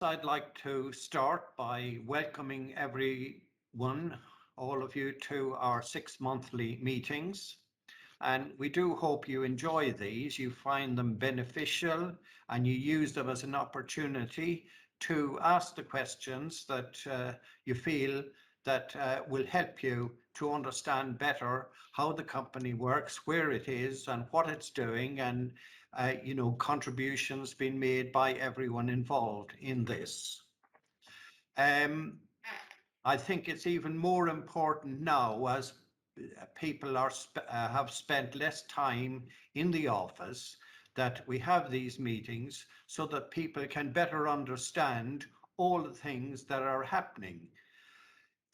I'd like to start by welcoming everyone, all of you, to our 6 monthly meetings. And we do hope you enjoy these, you find them beneficial, and you use them as an opportunity to ask the questions that you feel that will help you to understand better how the company works, where it is, and what it's doing, and contributions being made by everyone involved in this. I think it's even more important now as people have spent less time in the office, that we have these meetings so that people can better understand all the things that are happening.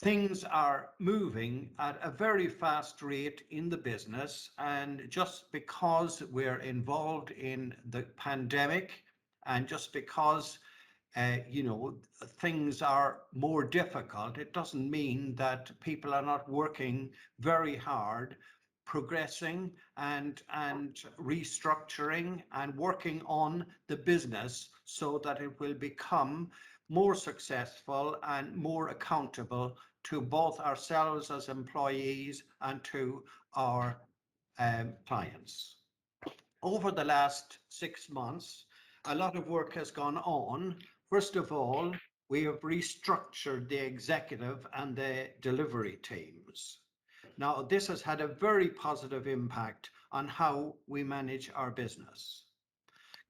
Things are moving at a very fast rate in the business, and just because we're involved in the pandemic and just because things are more difficult, it doesn't mean that people are not working very hard, progressing and restructuring and working on the business so that it will become more successful and more accountable to both ourselves as employees and to our clients. Over the last 6 months, a lot of work has gone on. First of all, we have restructured the executive and the delivery teams. Now, this has had a very positive impact on how we manage our business.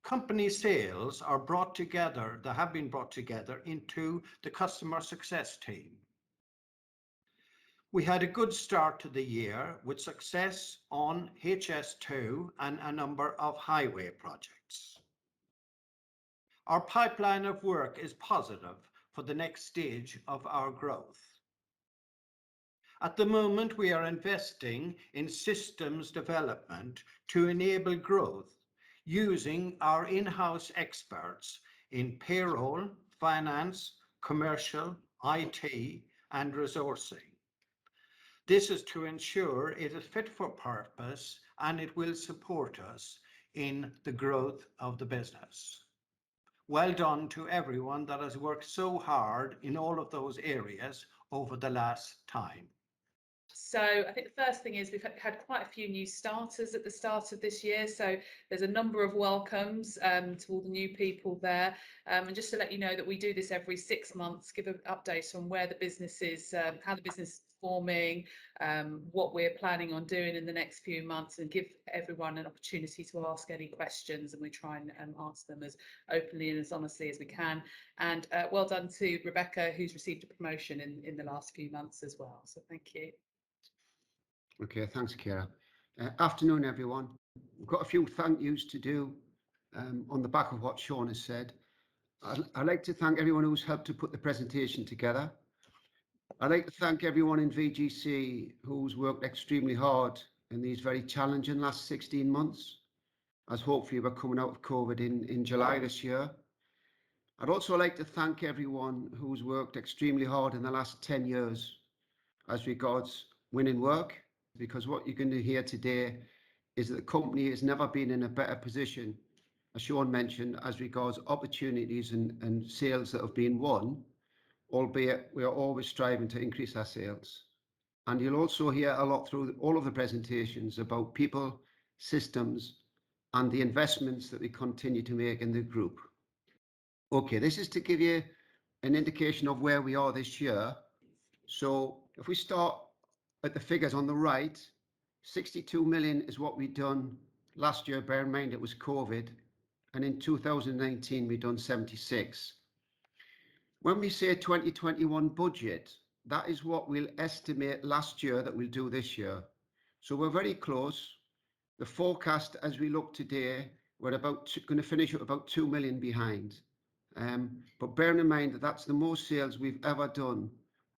Company sales are brought together, they have been brought together into the customer success team. We had a good start to the year with success on HS2 and a number of highway projects. Our pipeline of work is positive for the next stage of our growth. At the moment, we are investing in systems development to enable growth using our in-house experts in payroll, finance, commercial, IT, and resourcing. This is to ensure it is fit for purpose and it will support us in the growth of the business. Well done to everyone that has worked so hard in all of those areas over the last time. So I think the first thing is we've had quite a few new starters at the start of this year. So there's a number of welcomes to all the new people there. And just to let you know that we do this every 6 months, give an update on where the business is, how the business is performing, what we're planning on doing in the next few months, and give everyone an opportunity to ask any questions, and we try and answer them as openly and as honestly as we can. And well done to Rebecca, who's received a promotion in the last few months as well. So thank you. Okay, thanks, Kira. Afternoon, everyone. We've got a few thank yous to do on the back of what Sean has said. I'd like to thank everyone who's helped to put the presentation together. I'd like to thank everyone in VGC who's worked extremely hard in these very challenging last 16 months, as hopefully we're coming out of COVID in July this year. I'd also like to thank everyone who's worked extremely hard in the last 10 years as regards winning work, because what you're going to hear today is that the company has never been in a better position, as Sean mentioned, as regards opportunities and sales that have been won, albeit we are always striving to increase our sales. And you'll also hear a lot through all of the presentations about people, systems, and the investments that we continue to make in the group. Okay, this is to give you an indication of where we are this year. So if we start at the figures on the right, 62 million is what we'd done last year. Bear in mind it was COVID, and in 2019 we'd done 76. When we say 2021 budget, that is what we'll estimate last year that we'll do this year. So we're very close. The forecast as we look today, we're going to finish at about 2 million behind. But bearing in mind that that's the most sales we've ever done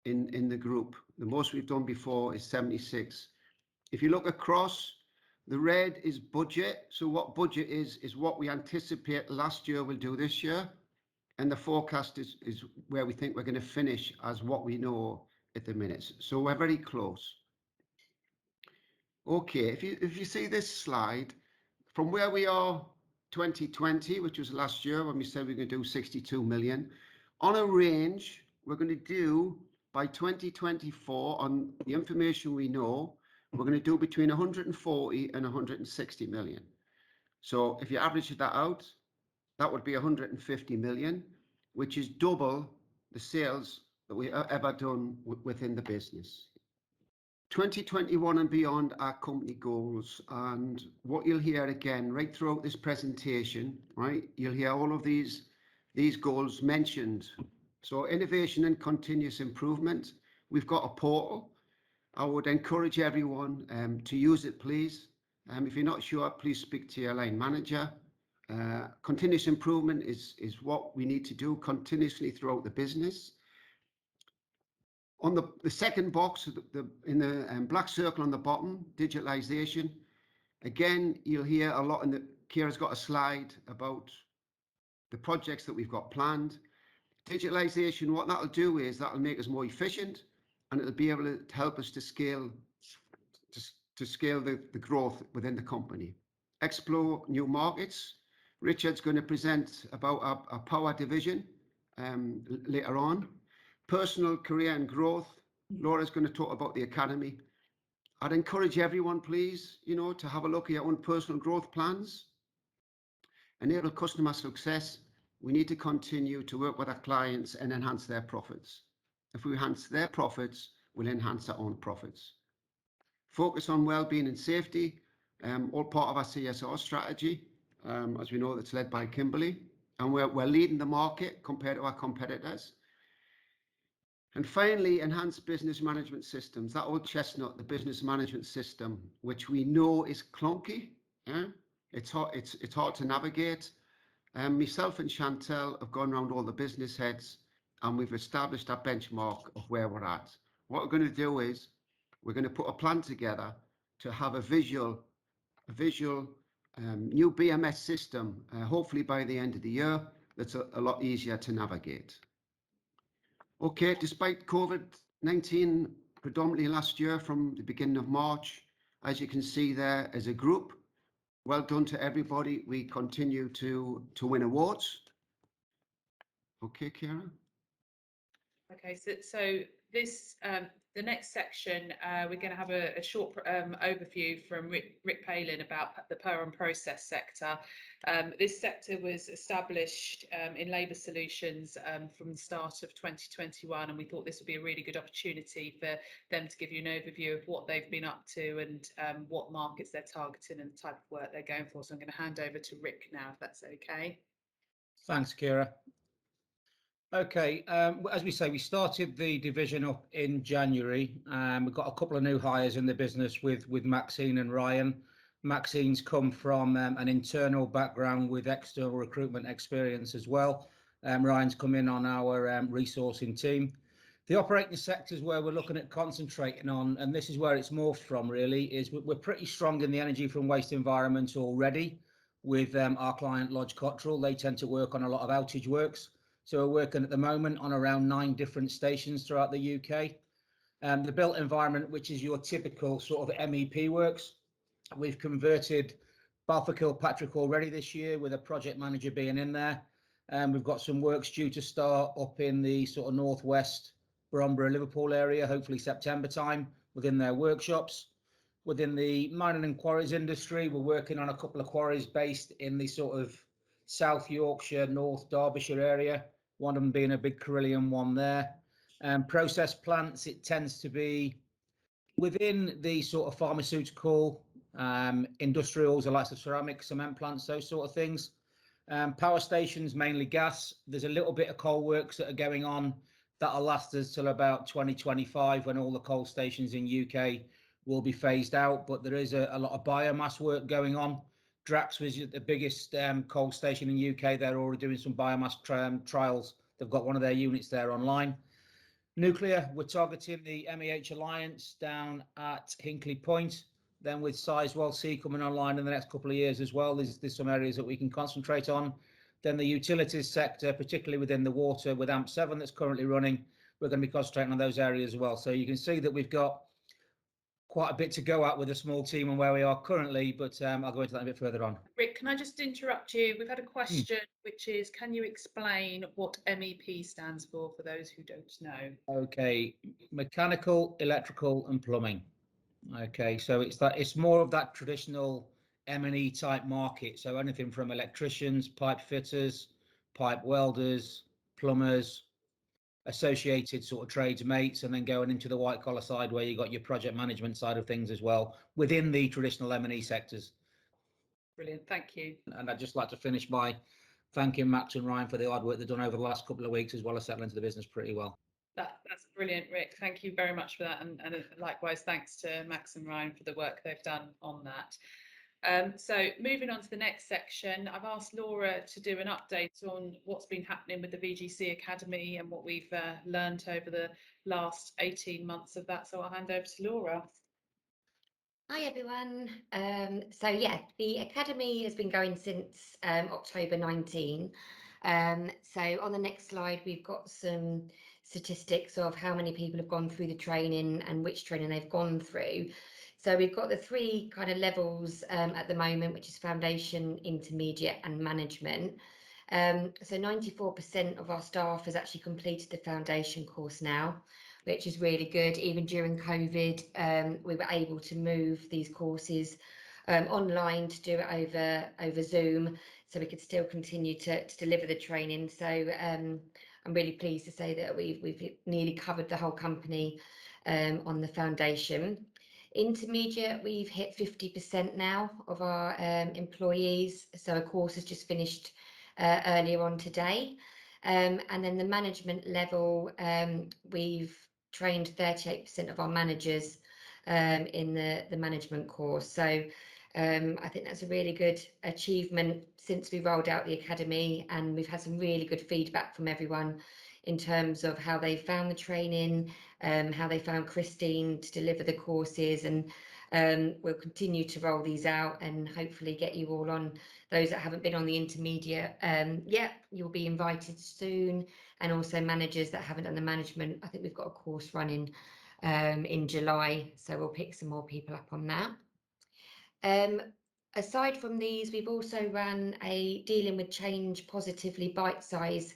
in the group. The most we've done before is 76. If you look across, the red is budget. So what budget is what we anticipate last year we'll do this year. And the forecast is where we think we're going to finish as what we know at the minute. So we're very close. Okay, if you see this slide, from where we are 2020, which was last year when we said we are going to do 62 million, on a range we're going to do by 2024, on the information we know, we're going to do between 140 and 160 million. So if you average that out, that would be 150 million, which is double the sales that we ever done within the business. 2021 and beyond are company goals, and what you'll hear again right throughout this presentation, right, you'll hear all of these goals mentioned. So innovation and continuous improvement, we've got a portal. I would encourage everyone to use it, please. If you're not sure, please speak to your line manager. Continuous improvement is what we need to do continuously throughout the business. On the second box, in the black circle on the bottom, digitalization. Again, you'll hear a lot, Kira's got a slide about the projects that we've got planned. Digitalization, what that'll do is that'll make us more efficient, and it'll be able to help us to scale the growth within the company. Explore new markets. Richard's going to present about our power division later on. Personal career and growth. Laura's going to talk about the academy. I'd encourage everyone, please, to have a look at your own personal growth plans. Enable customer success. We need to continue to work with our clients and enhance their profits. If we enhance their profits, we'll enhance our own profits. Focus on well-being and safety, all part of our CSR strategy. As we know, that's led by Kimberly, and we're leading the market compared to our competitors. And finally, enhance business management systems. That old chestnut, the business management system, which we know is clunky. It's hard to navigate. Myself and Chantel have gone around all the business heads, and we've established our benchmark of where we're at. What we're going to do is we're going to put a plan together to have a visual new BMS system, hopefully by the end of the year, that's a lot easier to navigate. Okay, despite COVID-19 predominantly last year from the beginning of March, as you can see there, as a group, well done to everybody. We continue to win awards. Okay, Kira. Okay, so this the next section, we're going to have a short overview from Rick Palin about the power and process sector. This sector was established in Labour Solutions from the start of 2021, and we thought this would be a really good opportunity for them to give you an overview of what they've been up to and what markets they're targeting and the type of work they're going for. So I'm going to hand over to Rick now, if that's okay. Thanks, Kira. Okay, as we say, we started the division up in January. We've got a couple of new hires in the business with Maxine and Ryan. Maxine's come from an internal background with external recruitment experience as well. Ryan's come in on our resourcing team. The operating sectors where we're looking at concentrating on, and this is where it's morphed from really, is we're pretty strong in the energy from waste environment already with our client Lodge Cottrell. They tend to work on a lot of outage works. So we're working at the moment on around 9 different stations throughout the UK. The built environment, which is your typical sort of MEP works, we've converted Balfour Kilpatrick already this year with a project manager being in there. We've got some works due to start up in the sort of northwest Bromborough, Liverpool area, hopefully September time within their workshops. Within the mining and quarries industry, we're working on a couple of quarries based in the sort of South Yorkshire, North Derbyshire area. One of them being a big Carillion one there. Process plants, it tends to be within the sort of pharmaceutical, industrials, the likes of ceramic, cement plants, those sort of things. Power stations, mainly gas. There's a little bit of coal works that are going on that'll last us till about 2025 when all the coal stations in UK will be phased out. But there is a lot of biomass work going on. Drax was the biggest coal station in UK. They're already doing some biomass trials. They've got one of their units there online. Nuclear, we're targeting the MEH Alliance down at Hinkley Point. Then with Sizewell C coming online in the next couple of years as well, there's some areas that we can concentrate on. Then the utilities sector, particularly within the water with AMP7 that's currently running, we're going to be concentrating on those areas as well. So you can see that we've got quite a bit to go at with a small team and where we are currently, but I'll go into that a bit further on. Rick, can I just interrupt you? We've had a question, which is, can you explain what MEP stands for those who don't know? Okay, mechanical, electrical and plumbing. Okay, so it's more of that traditional M&E type market. So anything from electricians, pipe fitters, pipe welders, plumbers, associated sort of trades mates, and then going into the white collar side where you got your project management side of things as well within the traditional M&E sectors. Brilliant, thank you. And I'd just like to finish by thanking Max and Ryan for the hard work they've done over the last couple of weeks, as well as settling into the business pretty well. That's brilliant, Rick. Thank you very much for that, and likewise thanks to Max and Ryan for the work they've done on that. So moving on to the next section, I've asked Laura to do an update on what's been happening with the VGC Academy and what we've learned over the last 18 months of that. So I'll hand over to Laura. Hi everyone. So yeah, the Academy has been going since October 19. So on the next slide, we've got some statistics of how many people have gone through the training and which training they've gone through. So we've got the three kind of levels at the moment, which is foundation, intermediate and management. So 94% of our staff has actually completed the foundation course now, which is really good. Even during COVID, we were able to move these courses online to do it over Zoom, so we could still continue to deliver the training. So I'm really pleased to say that we've nearly covered the whole company on the foundation. Intermediate, we've hit 50% now of our employees. So a course has just finished earlier on today. And then the management level, we've trained 38% of our managers in the management course. So I think that's a really good achievement since we rolled out the Academy, and we've had some really good feedback from everyone in terms of how they found the training, how they found Christine to deliver the courses, and we'll continue to roll these out and hopefully get you all on. Those that haven't been on the intermediate, you'll be invited soon, and also managers that haven't done the management. I think we've got a course running in July, so we'll pick some more people up on that. Aside from these, we've also run a Dealing with Change Positively bite-size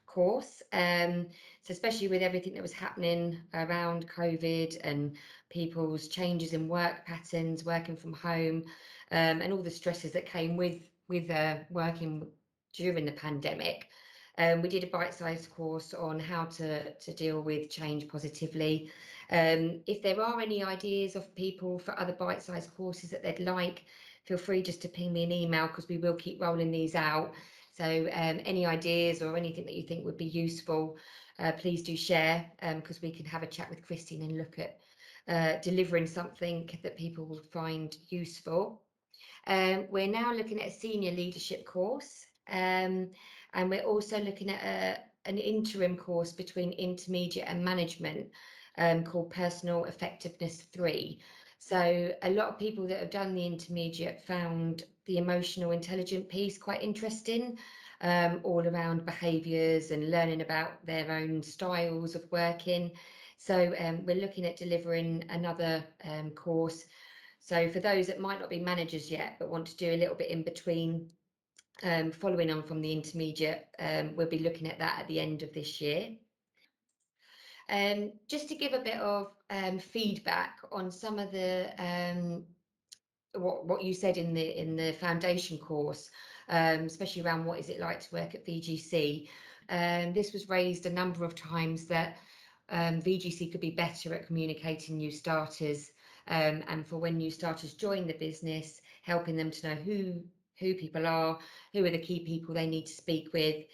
course. So especially with everything that was happening around COVID and people's changes in work patterns, working from home, and all the stresses that came with working during the pandemic. We did a bite-sized course on how to deal with change positively. If there are any ideas of people for other bite-sized courses that they'd like, feel free just to ping me an email, because we will keep rolling these out. So any ideas or anything that you think would be useful, please do share, because we can have a chat with Christine and look at delivering something that people will find useful. We're now looking at a senior leadership course, and we're also looking at an interim course between intermediate and management called Personal Effectiveness 3. So a lot of people that have done the intermediate found the emotional intelligence piece quite interesting, all around behaviours and learning about their own styles of working. So we're looking at delivering another course. So for those that might not be managers yet but want to do a little bit in between, following on from the intermediate, we'll be looking at that at the end of this year. Just to give a bit of feedback on some of the what you said in the foundation course, especially around what is it like to work at VGC. This was raised a number of times that VGC could be better at communicating new starters, and for when new starters join the business, helping them to know who people are, who are the key people they need to speak with.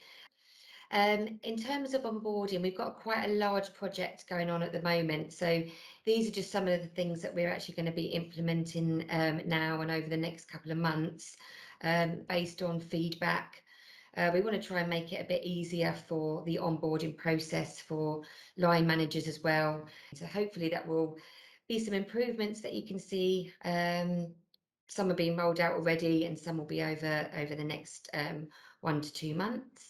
In terms of onboarding, we've got quite a large project going on at the moment. So these are just some of the things that we're actually going to be implementing now and over the next couple of months, based on feedback. We want to try and make it a bit easier for the onboarding process for line managers as well. So hopefully that will be some improvements that you can see. Some are being rolled out already, and some will be over the next 1 to 2 months.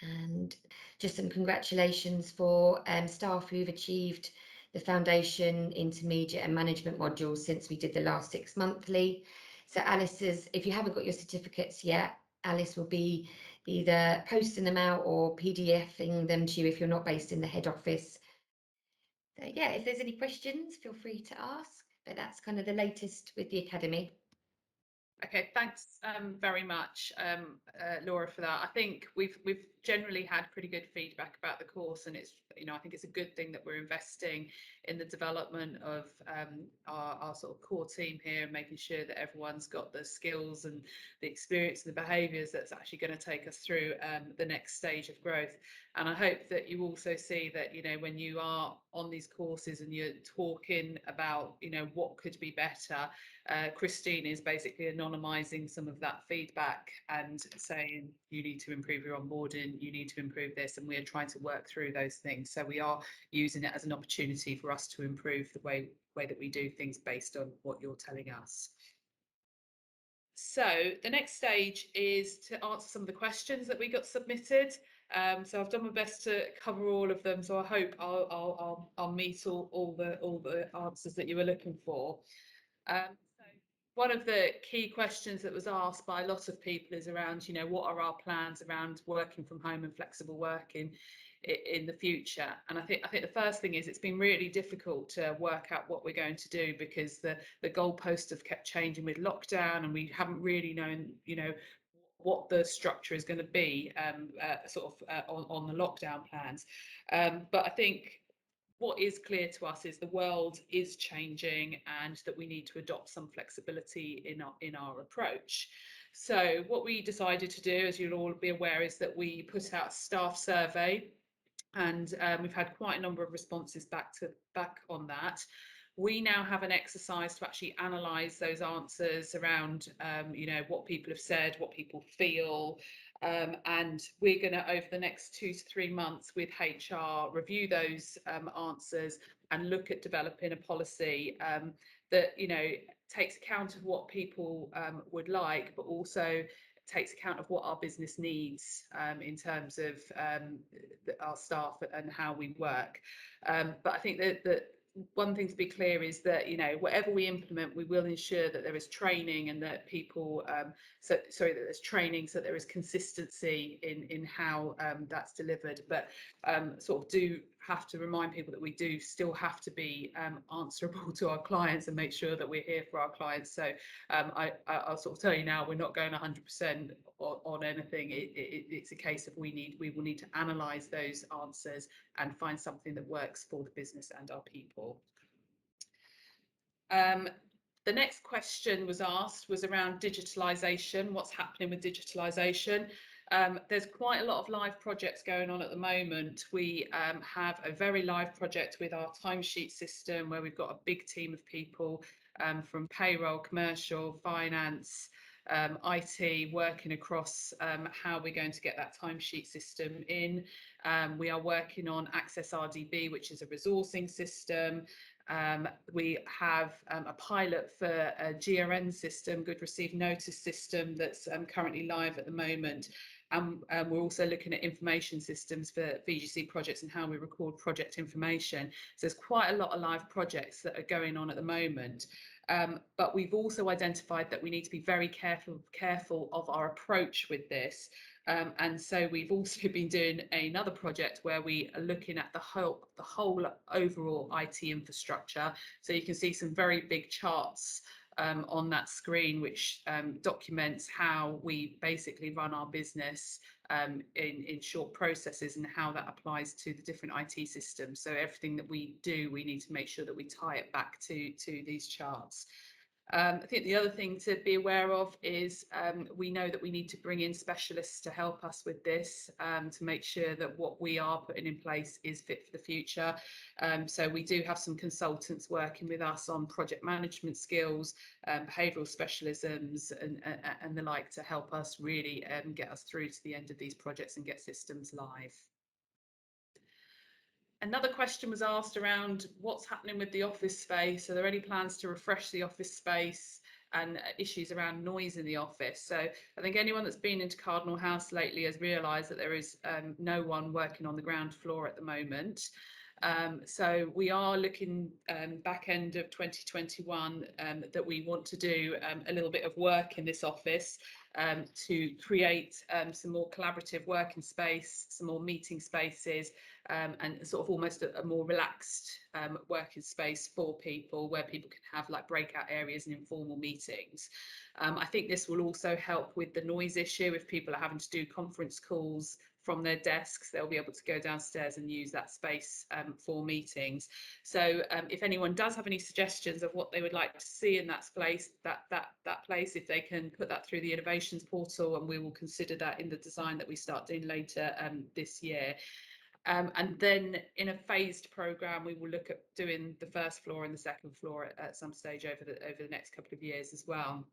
And just some congratulations for staff who've achieved the foundation, intermediate and management modules since we did the last 6 monthly. So Alice's, if you haven't got your certificates yet, Alice will be either posting them out or PDFing them to you if you're not based in the head office. So yeah, if there's any questions, feel free to ask, but that's kind of the latest with the Academy. Okay, thanks very much, Laura, for that. I think we've generally had pretty good feedback about the course, and it's, you know, I think it's a good thing that we're investing in the development of our sort of core team here, and making sure that everyone's got the skills and the experience and the behaviours that's actually going to take us through the next stage of growth. And I hope that you also see that, you know, when you are on these courses and you're talking about, you know, what could be better, Christine is basically anonymising some of that feedback and saying you need to improve your onboarding, you need to improve this, and we're trying to work through those things. So we are using it as an opportunity for us to improve the way that we do things based on what you're telling us. So the next stage is to answer some of the questions that we got submitted. So I've done my best to cover all of them. So I hope I'll meet all the answers that you were looking for. So one of the key questions that was asked by a lot of people is around, you know, what are our plans around working from home and flexible working in the future? And I think the first thing is it's been really difficult to work out what we're going to do, because the goalposts have kept changing with lockdown, and we haven't really known, you know, what the structure is going to be on the lockdown plans. But I think what is clear to us is the world is changing, and that we need to adopt some flexibility in our approach. So what we decided to do, as you'll all be aware, is that we put out a staff survey, and we've had quite a number of responses back on that. We now have an exercise to actually analyse those answers around, you know, what people have said, what people feel, and we're going to, over the next 2 to 3 months with HR, review those answers and look at developing a policy that, you know, takes account of what people would like, but also takes account of what our business needs in terms of our staff and how we work. But I think that one thing to be clear is that, you know, whatever we implement, we will ensure that there is training, and that people that there's training, so there is consistency in how that's delivered. But sort of do have to remind people that we do still have to be answerable to our clients and make sure that we're here for our clients. So I'll sort of tell you now, we're not going 100% on anything. It's a case of we will need to analyse those answers and find something that works for the business and our people. The next question was asked was around digitalisation. What's happening with digitalisation? There's quite a lot of live projects going on at the moment. We have a very live project with our timesheet system, where we've got a big team of people from payroll, commercial, finance, IT, working across how we're going to get that timesheet system in. We are working on Access RDB, which is a resourcing system. We have a pilot for a GRN system, Good Received Notice system, that's currently live at the moment. And we're also looking at information systems for VGC projects and how we record project information. So there's quite a lot of live projects that are going on at the moment. But we've also identified that we need to be very careful of our approach with this. And so we've also been doing another project where we are looking at the whole overall IT infrastructure. So you can see some very big charts on that screen, which documents how we basically run our business in short processes, and how that applies to the different IT systems. So everything that we do, we need to make sure that we tie it back to these charts. I think the other thing to be aware of is we know that we need to bring in specialists to help us with this, to make sure that what we are putting in place is fit for the future. So we do have some consultants working with us on project management skills, behavioural specialisms and the like, to help us really get us through to the end of these projects and get systems live. Another question was asked around what's happening with the office space. Are there any plans to refresh the office space, and issues around noise in the office? So I think anyone that's been into Cardinal House lately has realised that there is no one working on the ground floor at the moment. So we are looking back end of 2021 that we want to do a little bit of work in this office to create some more collaborative working space, some more meeting spaces, and sort of almost a more relaxed working space for people, where people can have like breakout areas and informal meetings. I think this will also help with the noise issue. If people are having to do conference calls from their desks, they'll be able to go downstairs and use that space for meetings. So if anyone does have any suggestions of what they would like to see in that place, if they can put that through the innovations portal, and we will consider that in the design that we start doing later this year. And then in a phased programme, we will look at doing the first floor and the second floor at some stage over the next couple of years as well.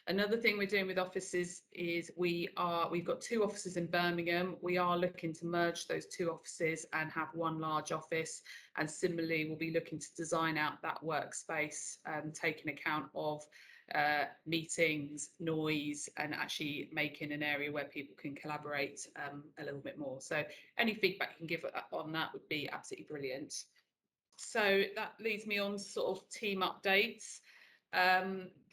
Another thing we're doing with offices is we've got 2 offices in Birmingham. We are looking to merge those 2 offices and have one large office, and similarly we'll be looking to design out that workspace, taking account of meetings, noise, and actually making an area where people can collaborate a little bit more. So any feedback you can give on that would be absolutely brilliant. So that leads me on to sort of team updates.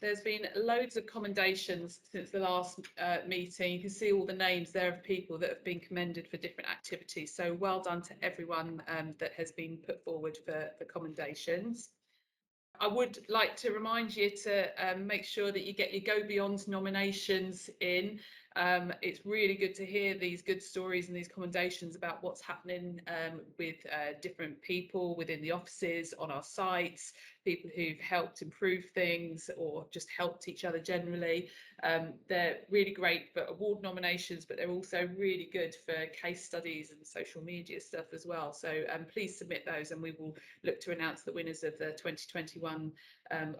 There's been loads of commendations since the last meeting. You can see all the names there of people that have been commended for different activities. So well done to everyone that has been put forward for commendations. I would like to remind you to make sure that you get your Go Beyond nominations in. It's really good to hear these good stories and these commendations about what's happening with different people within the offices, on our sites, people who've helped improve things or just helped each other generally. They're really great for award nominations, but they're also really good for case studies and social media stuff as well. So please submit those, and we will look to announce the winners of the 2021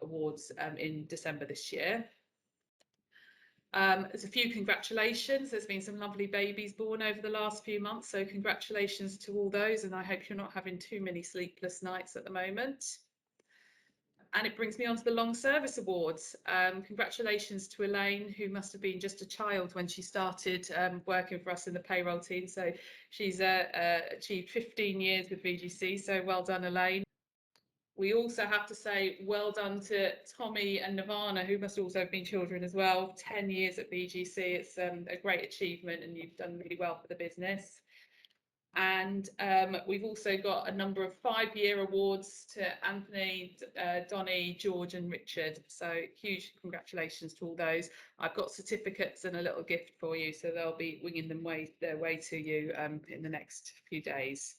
awards in December this year. There's a few congratulations. There's been some lovely babies born over the last few months, so congratulations to all those, and I hope you're not having too many sleepless nights at the moment. And it brings me on to the Long Service Awards. Congratulations to Elaine, who must have been just a child when she started working for us in the payroll team. So she's achieved 15 years with VGC, so well done, Elaine. We also have to say well done to Tommy and Nirvana, who must also have been children as well. 10 years at VGC, it's a great achievement, and you've done really well for the business. And we've also got a number of 5-year awards to Anthony, Donny, George and Richard. So huge congratulations to all those. I've got certificates and a little gift for you, so they'll be winging their way to you in the next few days.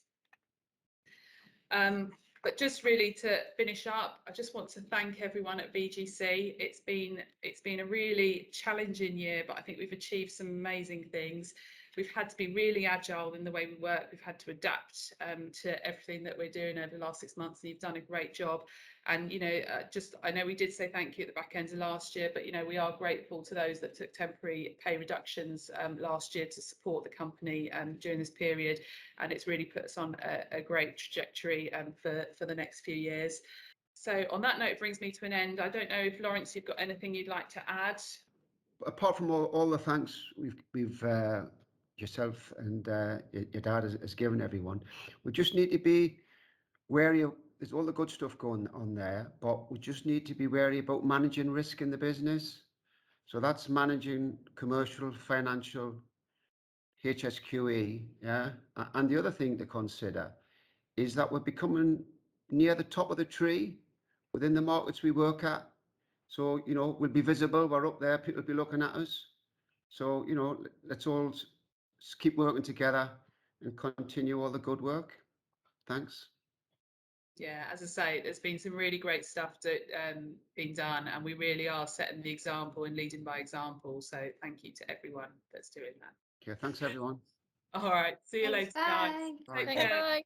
But just really to finish up, I just want to thank everyone at VGC. It's been a really challenging year, but I think we've achieved some amazing things. We've had to be really agile in the way we work. We've had to adapt to everything that we're doing over the last 6 months, and you've done a great job. And, you know, I know we did say thank you at the back end of last year, but, you know, we are grateful to those that took temporary pay reductions last year to support the company during this period. And it's really put us on a great trajectory for the next few years. So on that note, it brings me to an end. I don't know if Lawrence, you've got anything you'd like to add? Apart from all the thanks we've yourself and your dad has given everyone, we just need to be wary of, there's all the good stuff going on there, but we just need to be wary about managing risk in the business. So that's managing commercial, financial, HSQE, yeah. And the other thing to consider is that we're becoming near the top of the tree within the markets we work at. So, you know, we'll be visible, we're up there, people will be looking at us. So, you know, let's all keep working together and continue all the good work. Thanks. Yeah, as I say, there's been some really great stuff that being done, and we really are setting the example and leading by example. So thank you to everyone that's doing that. Okay, thanks everyone. All right, see you Thanks, later, guys. bye. Take Bye. care. Bye.